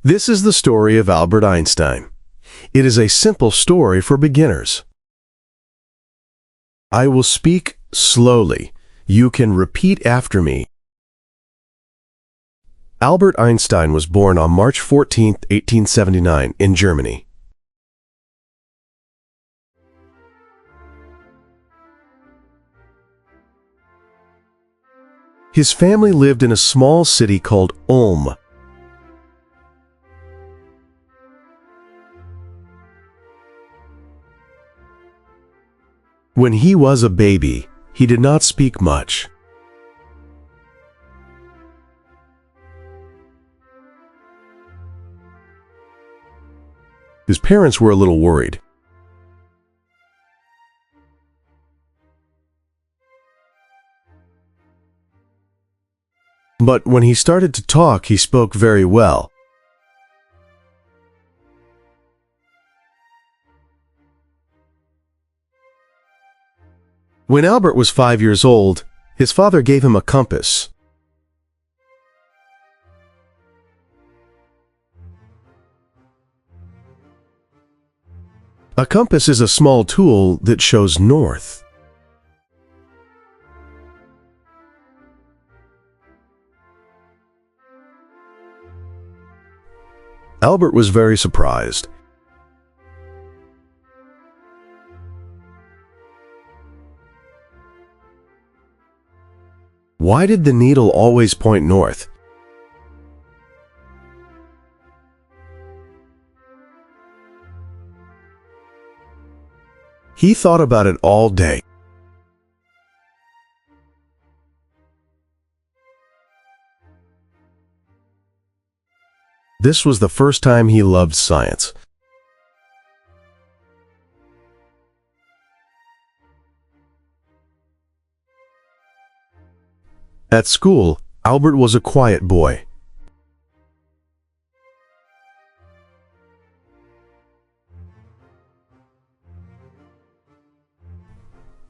This is the story of Albert Einstein. It is a simple story for beginners. I will speak slowly. You can repeat after me. Albert Einstein was born on March 14, 1879, in Germany. His family lived in a small city called Ulm. When he was a baby, he did not speak much. His parents were a little worried. But when he started to talk, he spoke very well. When Albert was 5 years old, his father gave him a compass. A compass is a small tool that shows north. Albert was very surprised. Why did the needle always point north? He thought about it all day. This was the first time he loved science. At school, Albert was a quiet boy.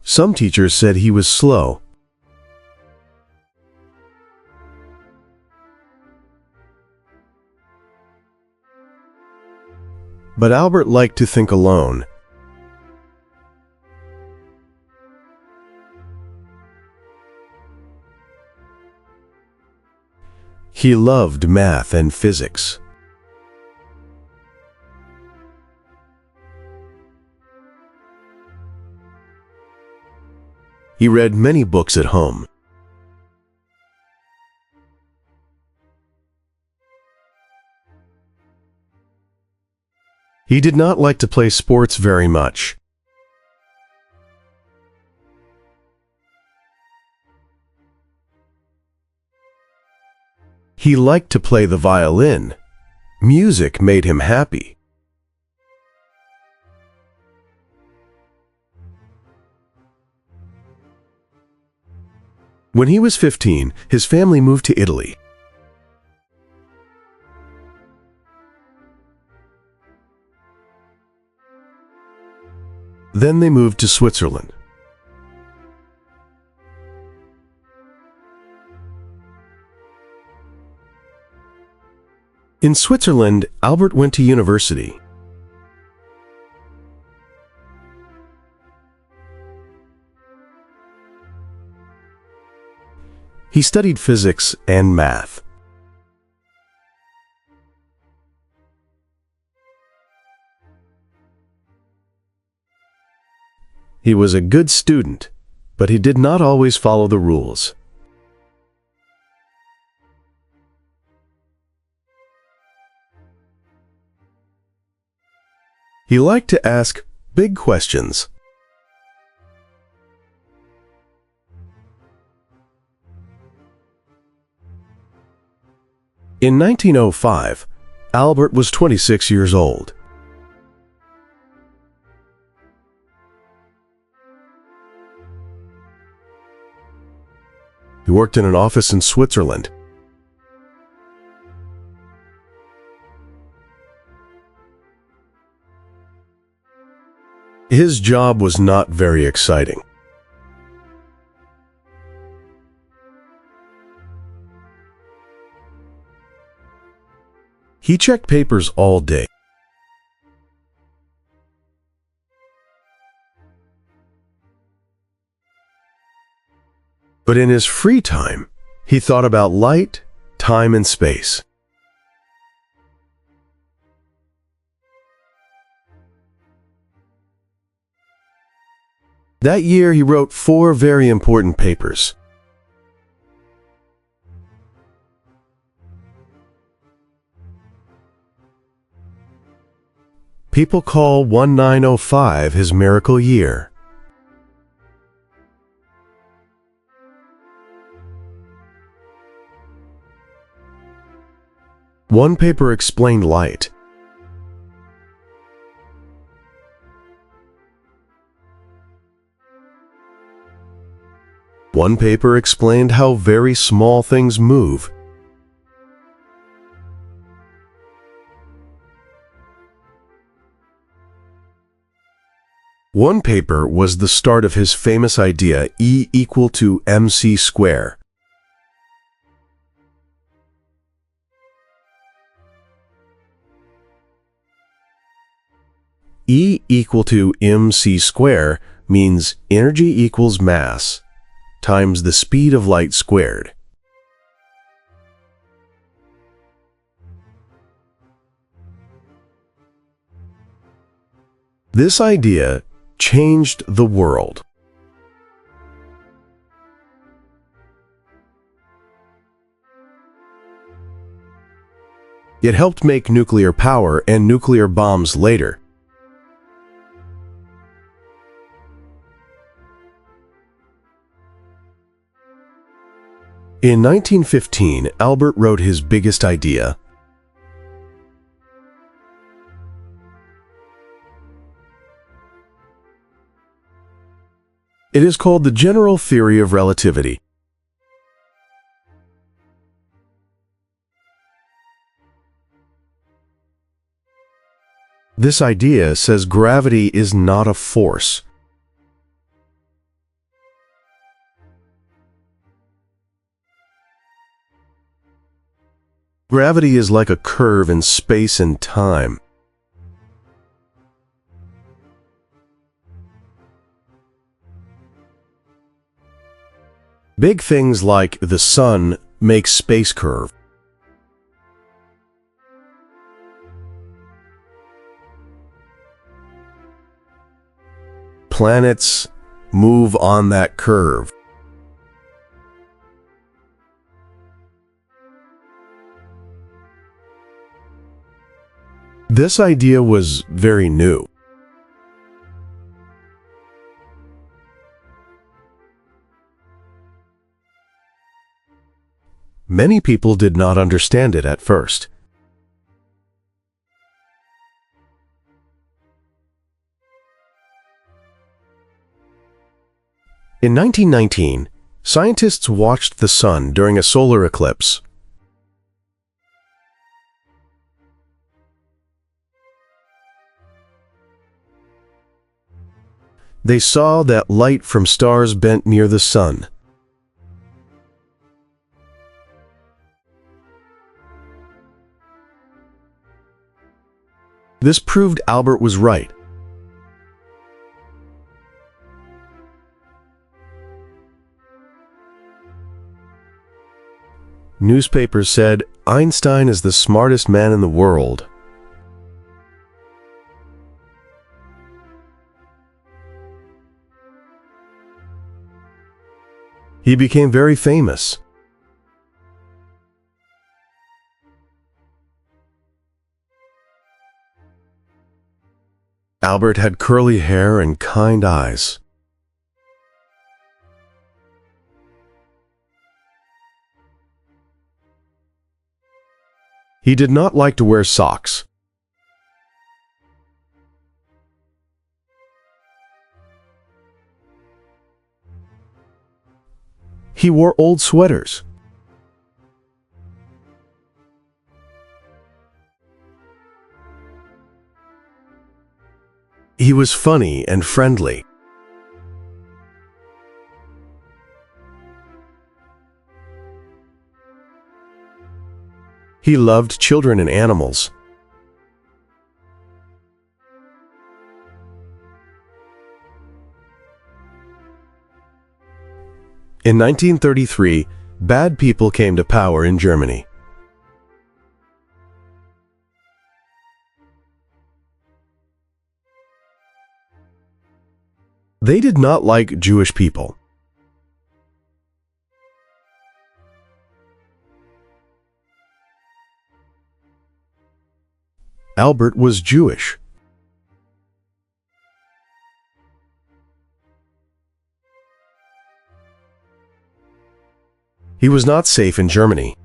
Some teachers said he was slow. But Albert liked to think alone. He loved math and physics. He read many books at home. He did not like to play sports very much. He liked to play the violin. Music made him happy. When he was 15, his family moved to Italy. Then they moved to Switzerland. In Switzerland, Albert went to university. He studied physics and math. He was a good student, but he did not always follow the rules. He liked to ask big questions. In 1905, Albert was 26 years old. He worked in an office in Switzerland. His job was not very exciting. He checked papers all day. But in his free time, he thought about light, time, and space. That year, he wrote 4 very important papers. People call 1905 his miracle year. One paper explained light. One paper explained how very small things move. One paper was the start of his famous idea E equal to mc square. E equal to mc square means energy equals mass times the speed of light squared. This idea changed the world. It helped make nuclear power and nuclear bombs later. In 1915, Albert wrote his biggest idea. It is called the general theory of relativity. This idea says gravity is not a force. Gravity is like a curve in space and time. Big things like the sun make space curve. Planets move on that curve. This idea was very new. Many people did not understand it at first. In 1919, scientists watched the sun during a solar eclipse. They saw that light from stars bent near the sun. This proved Albert was right. Newspapers said, "Einstein is the smartest man in the world." He became very famous. Albert had curly hair and kind eyes. He did not like to wear socks. He wore old sweaters. He was funny and friendly. He loved children and animals. In 1933, bad people came to power in Germany. They did not like Jewish people. Albert was Jewish. He was not safe in Germany.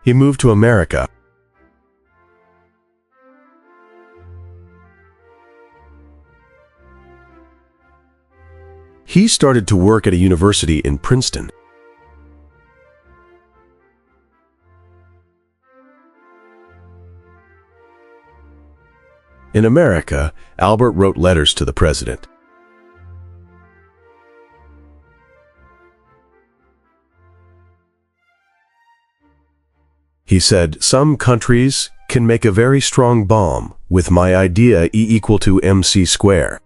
He moved to America. He started to work at a university in Princeton. In America, Albert wrote letters to the president. He said, "Some countries can make a very strong bomb with my idea E = mc².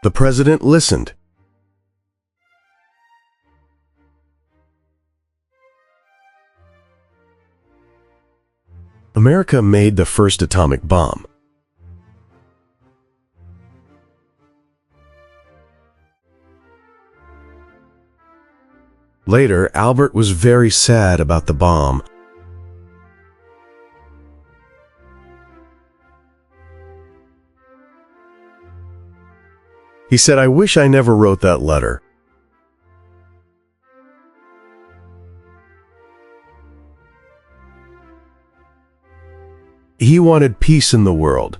The president listened. America made the first atomic bomb. Later, Albert was very sad about the bomb. He said, "I wish I never wrote that letter." He wanted peace in the world.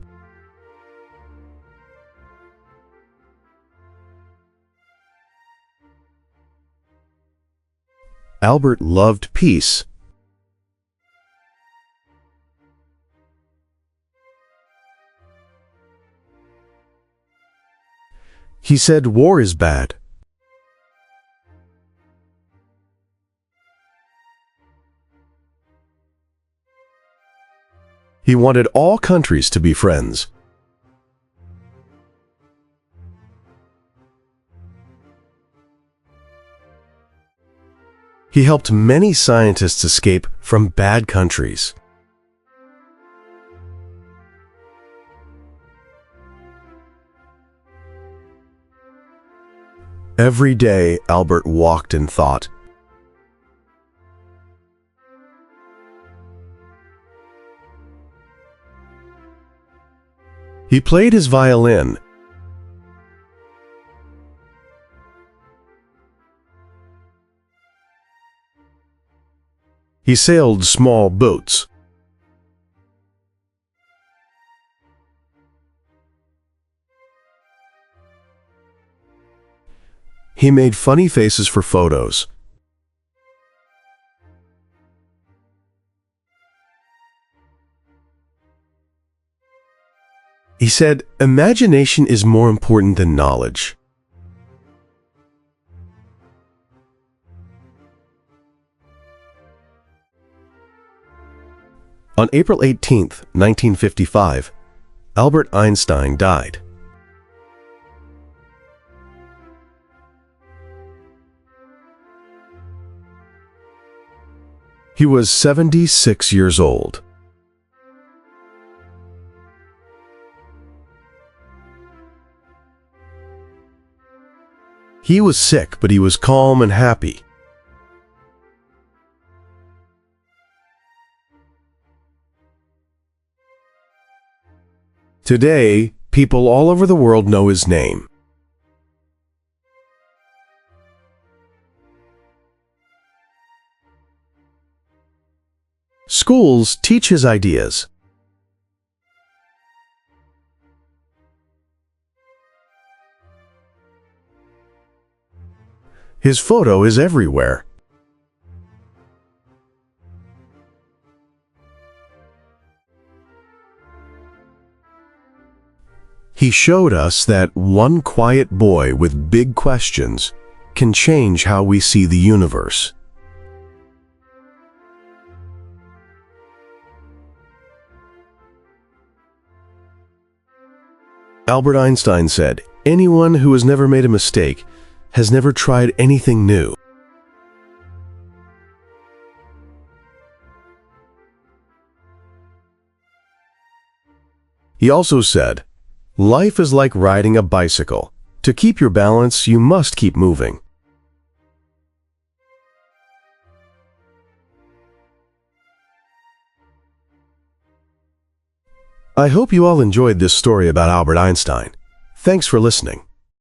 Albert loved peace. He said, "War is bad." He wanted all countries to be friends. He helped many scientists escape from bad countries. Every day, Albert walked and thought. He played his violin. He sailed small boats. He made funny faces for photos. He said, "Imagination is more important than knowledge." On April 18, 1955, Albert Einstein died. He was 76 years old. He was sick, but he was calm and happy. Today, people all over the world know his name. Schools teach his ideas. His photo is everywhere. He showed us that one quiet boy with big questions can change how we see the universe. Albert Einstein said, "Anyone who has never made a mistake has never tried anything new." He also said, "Life is like riding a bicycle. To keep your balance, you must keep moving." I hope you all enjoyed this story about Albert Einstein. Thanks for listening.